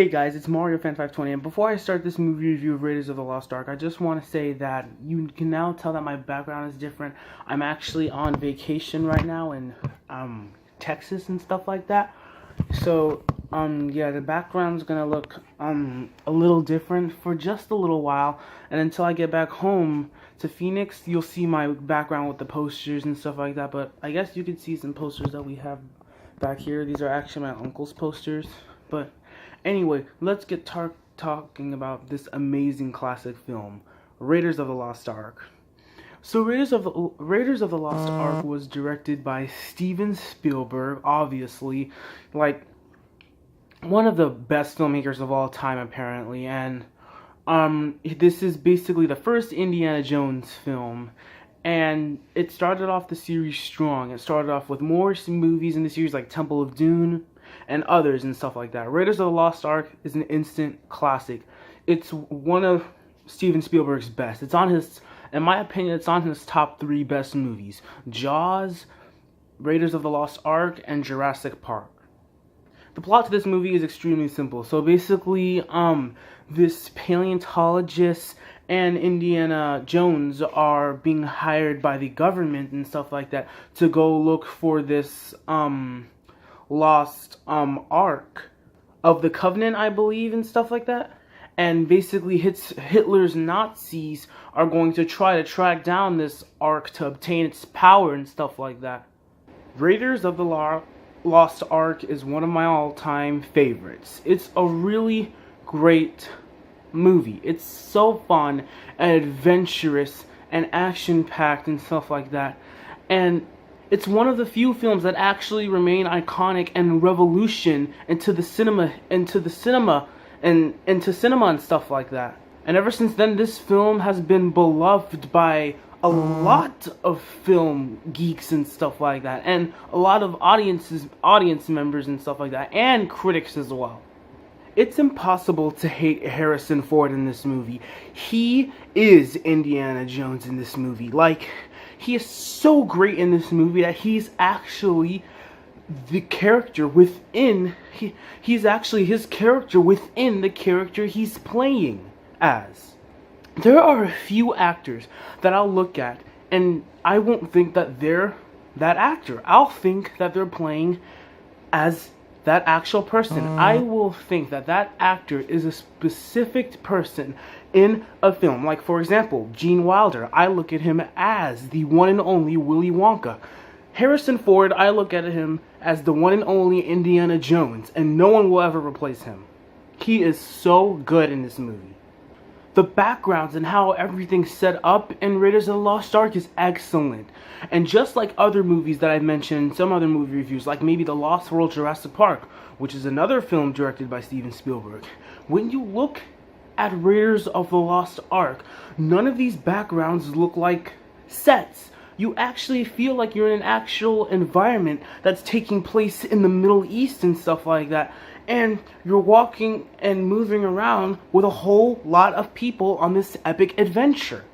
Hey guys, it's Mario Fan 520, and before I start this movie review of Raiders of the Lost Ark, I just want to say that you can now tell that my background is different. I'm actually on vacation right now in Texas and stuff like that. So yeah, the background's gonna look a little different for just a little while, and until I get back home to Phoenix, you'll see my background with the posters and stuff like that. But I guess you could see some posters that we have back here. These are actually my uncle's posters, but anyway, let's get talking about this amazing classic film, Raiders of the Lost Ark. So Raiders of the Lost Ark was directed by Steven Spielberg, obviously, like one of the best filmmakers of all time apparently, and this is basically the first Indiana Jones film. And it started off the series strong. It started off with more movies in the series like Temple of Doom and others and stuff like that. Raiders of the Lost Ark is an instant classic. It's one of Steven Spielberg's best. It's on his, in my opinion, it's on his top 3 best movies: Jaws, Raiders of the Lost Ark, and Jurassic Park. The plot to this movie is extremely simple. So basically, this paleontologist and Indiana Jones are being hired by the government and stuff like that to go look for this lost Ark of the Covenant, I believe, and stuff like that. And basically Hitler's Nazis are going to try to track down this Ark to obtain its power and stuff like that. Raiders of the Lost Ark is one of my all-time favorites. It's a really great movie. It's so fun and adventurous and action-packed and stuff like that. And it's one of the few films that actually remain iconic and revolution into cinema and stuff like that. And ever since then, this film has been beloved by a lot of film geeks and stuff like that, and a lot of audience members and stuff like that, and critics as well. It's impossible to hate Harrison Ford in this movie. He is Indiana Jones in this movie. Like, he is so great in this movie that he's actually the character within, he's actually his character within the character he's playing as. There are a few actors that I'll look at and I won't think that they're that actor. I'll think that they're playing as that actual person. I will think that that actor is a specific person in a film. Like, for example, Gene Wilder. I look at him as the one and only Willy Wonka. Harrison Ford, I look at him as the one and only Indiana Jones, and no one will ever replace him. He is so good in this movie. The backgrounds and how everything's set up in Raiders of the Lost Ark is excellent. And just like other movies that I've mentioned in some other movie reviews, like maybe The Lost World Jurassic Park, which is another film directed by Steven Spielberg, when you look at Raiders of the Lost Ark, none of these backgrounds look like sets. You actually feel like you're in an actual environment that's taking place in the Middle East and stuff like that. And you're walking and moving around with a whole lot of people on this epic adventure.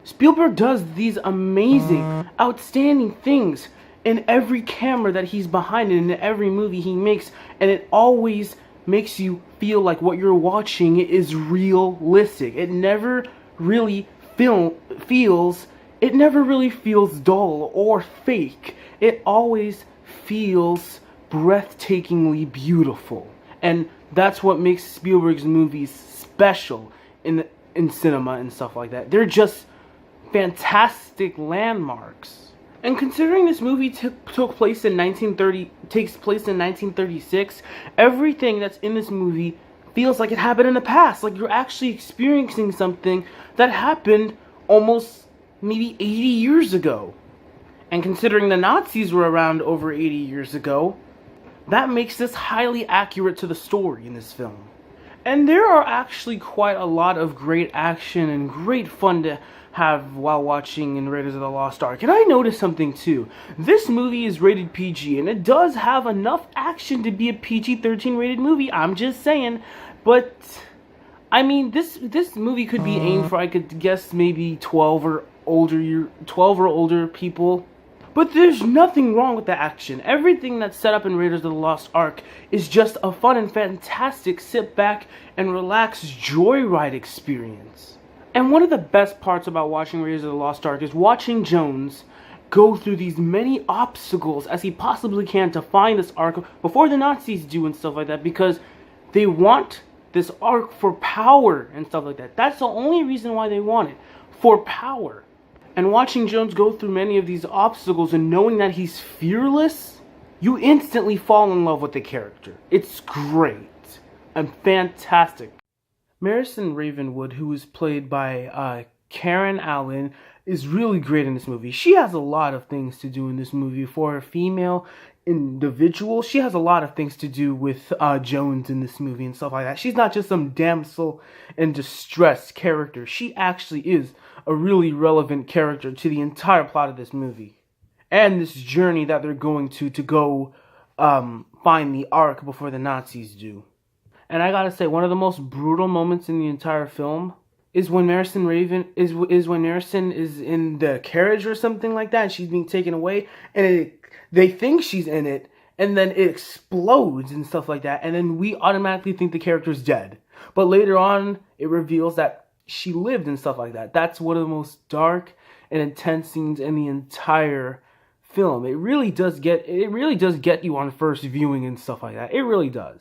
Spielberg does these amazing, outstanding things in every camera that he's behind and in every movie he makes, and it always makes you feel like what you're watching is realistic. It never really feels dull or fake. It always feels breathtakingly beautiful. And that's what makes Spielberg's movies special in cinema and stuff like that. They're just fantastic landmarks. And considering this movie takes place in 1936, everything that's in this movie feels like it happened in the past. Like you're actually experiencing something that happened almost maybe 80 years ago. And considering the Nazis were around over 80 years ago, that makes this highly accurate to the story in this film. And there are actually quite a lot of great action and great fun to have while watching in Raiders of the Lost Ark. And I noticed something too. This movie is rated PG, and it does have enough action to be a PG-13 rated movie. I'm just saying. But, I mean, this movie could be aimed for, I could guess, maybe 12 or older people. But there's nothing wrong with the action. Everything that's set up in Raiders of the Lost Ark is just a fun and fantastic sit back and relax joyride experience. And one of the best parts about watching Raiders of the Lost Ark is watching Jones go through these many obstacles as he possibly can to find this Ark before the Nazis do and stuff like that, because they want this Ark for power and stuff like that. That's the only reason why they want it, for power. And watching Jones go through many of these obstacles and knowing that he's fearless, you instantly fall in love with the character. It's great and fantastic. Marison Ravenwood, who is played by Karen Allen, is really great in this movie. She has a lot of things to do in this movie. For a female individual, she has a lot of things to do with Jones in this movie and stuff like that. She's not just some damsel in distress character. She actually is a really relevant character to the entire plot of this movie. And this journey that they're going to go find the Ark before the Nazis do. And I gotta say, one of the most brutal moments in the entire film is when Marison is in the carriage or something like that, and she's being taken away, and they think she's in it, and then it explodes and stuff like that, and then we automatically think the character's dead. But later on, it reveals that she lived and stuff like that. That's one of the most dark and intense scenes in the entire film. It really does get you on first viewing and stuff like that. It really does.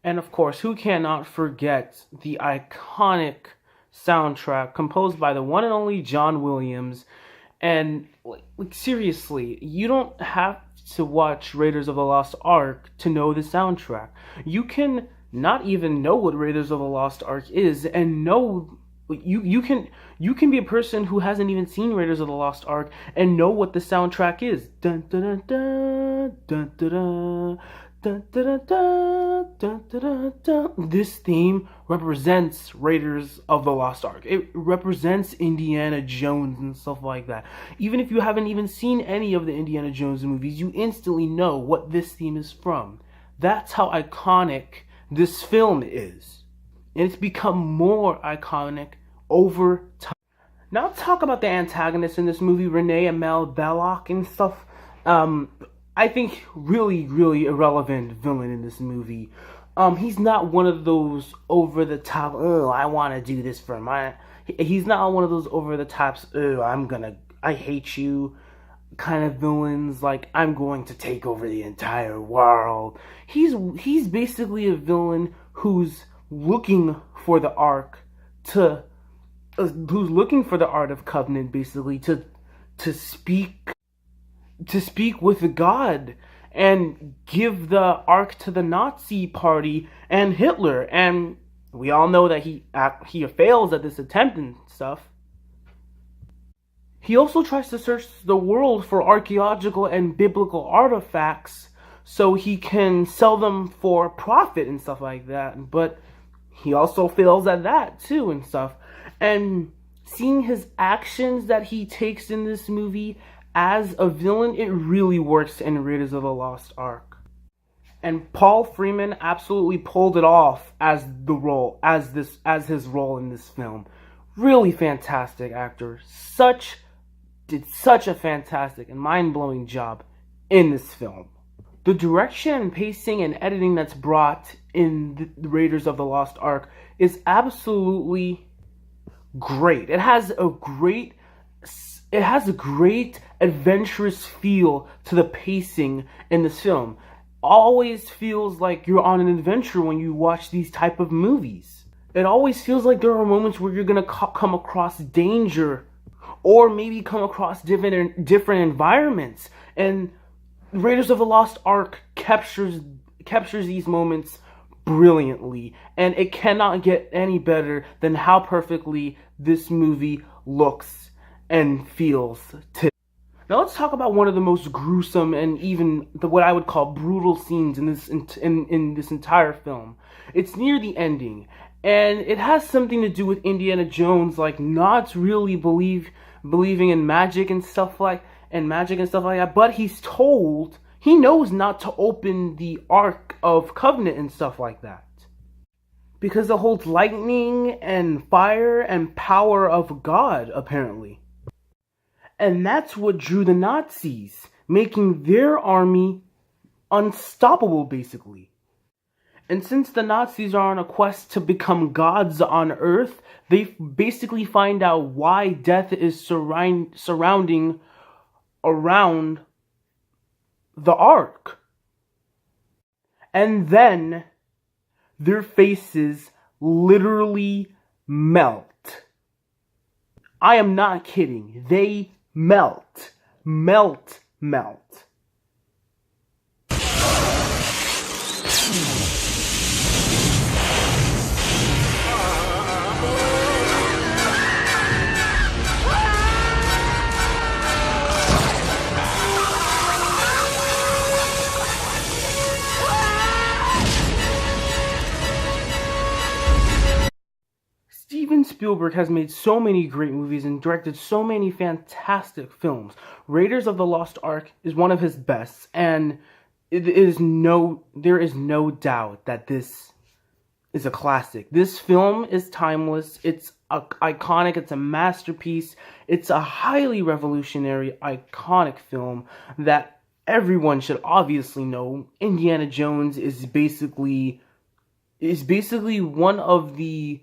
And of course, who cannot forget the iconic soundtrack composed by the one and only John Williams. And like seriously, you don't have to watch Raiders of the Lost Ark to know the soundtrack. You can not even know what Raiders of the Lost Ark is and know you can be a person who hasn't even seen Raiders of the Lost Ark and know what the soundtrack is. Dun dun dun dun dun dun. Dun, dun, dun, dun, dun, dun, dun. This theme represents Raiders of the Lost Ark. It represents Indiana Jones and stuff like that. Even if you haven't even seen any of the Indiana Jones movies, you instantly know what this theme is from. That's how iconic this film is. And it's become more iconic over time. Now let's talk about the antagonists in this movie, Renee Amel Belloc and stuff. I think really, really irrelevant villain in this movie. He's not one of those over the top, oh, I want to do this for my... He's not one of those over the tops, oh, I hate you kind of villains, like, I'm going to take over the entire world. He's basically a villain who's looking for the Ark who's looking for the Art of Covenant, basically, to speak with God and give the Ark to the Nazi party and Hitler. And we all know that he fails at this attempt and stuff. He also tries to search the world for archaeological and biblical artifacts so he can sell them for profit and stuff like that. But he also fails at that too and stuff. And seeing his actions that he takes in this movie as a villain, it really works in Raiders of the Lost Ark. And Paul Freeman absolutely pulled it off as his role in this film. Really fantastic actor. Did such a fantastic and mind-blowing job in this film. The direction and pacing and editing that's brought in the Raiders of the Lost Ark is absolutely great. It has a great adventurous feel to the pacing in this film. Always feels like you're on an adventure when you watch these type of movies. It always feels like there are moments where you're gonna come across danger, or maybe come across different environments. And Raiders of the Lost Ark captures these moments brilliantly, and it cannot get any better than how perfectly this movie looks and feels today. Now let's talk about one of the most gruesome and even what I would call brutal scenes in this entire film. It's near the ending, and it has something to do with Indiana Jones, like not really believing in magic and stuff like that. But he knows not to open the Ark of Covenant and stuff like that, because it holds lightning and fire and power of God, apparently. And that's what drew the Nazis. making their army unstoppable, basically. And since the Nazis are on a quest to become gods on Earth, they basically find out why death is surrounding around the Ark. And then their faces literally melt. I am not kidding. They melt. Melt. Steven Spielberg has made so many great movies and directed so many fantastic films. Raiders of the Lost Ark is one of his best, and there is no doubt that this is a classic. This film is timeless. It's iconic. It's a masterpiece. It's a highly revolutionary, iconic film that everyone should obviously know. Indiana Jones is basically one of the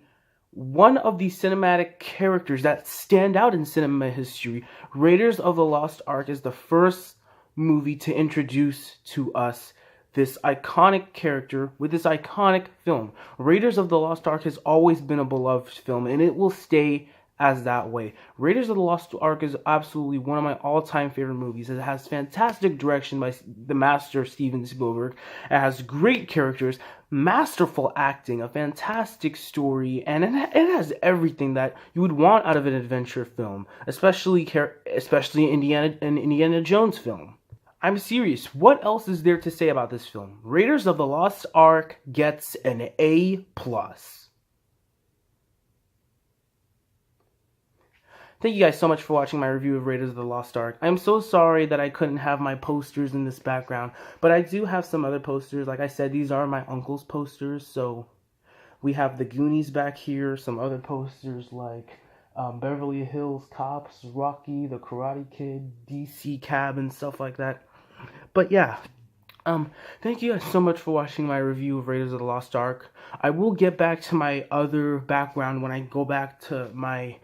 cinematic characters that stand out in cinema history. Raiders of the Lost Ark is the first movie to introduce to us this iconic character with this iconic film. Raiders of the Lost Ark has always been a beloved film, and it will stay as that way. Raiders of the Lost Ark is absolutely one of my all-time favorite movies. It has fantastic direction by the master Steven Spielberg. It has great characters, masterful acting, a fantastic story, and it has everything that you would want out of an adventure film, especially Indiana Jones film. I'm serious. What else is there to say about this film? Raiders of the Lost Ark gets an A+. Thank you guys so much for watching my review of Raiders of the Lost Ark. I'm so sorry that I couldn't have my posters in this background, but I do have some other posters. Like I said, these are my uncle's posters, so we have the Goonies back here, some other posters like Beverly Hills Cops, Rocky, The Karate Kid, DC Cab, and stuff like that. But yeah, thank you guys so much for watching my review of Raiders of the Lost Ark. I will get back to my other background when I go back to my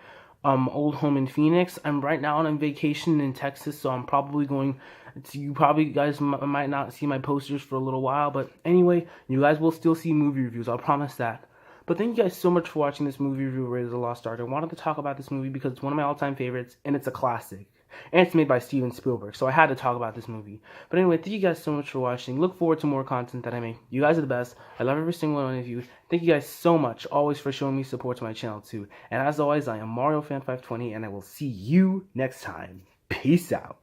old home in Phoenix. I'm right now on vacation in Texas, so I'm probably going to, you guys might not see my posters for a little while, but anyway, you guys will still see movie reviews, I'll promise that. But thank you guys so much for watching this movie review of Raiders of the Lost Ark. I wanted to talk about this movie because it's one of my all-time favorites, and it's a classic. And it's made by Steven Spielberg, so I had to talk about this movie. But anyway, thank you guys so much for watching. Look forward to more content that I make. You guys are the best. I love every single one of you. Thank you guys so much, always, for showing me support to my channel, too. And as always, I am MarioFan520, and I will see you next time. Peace out.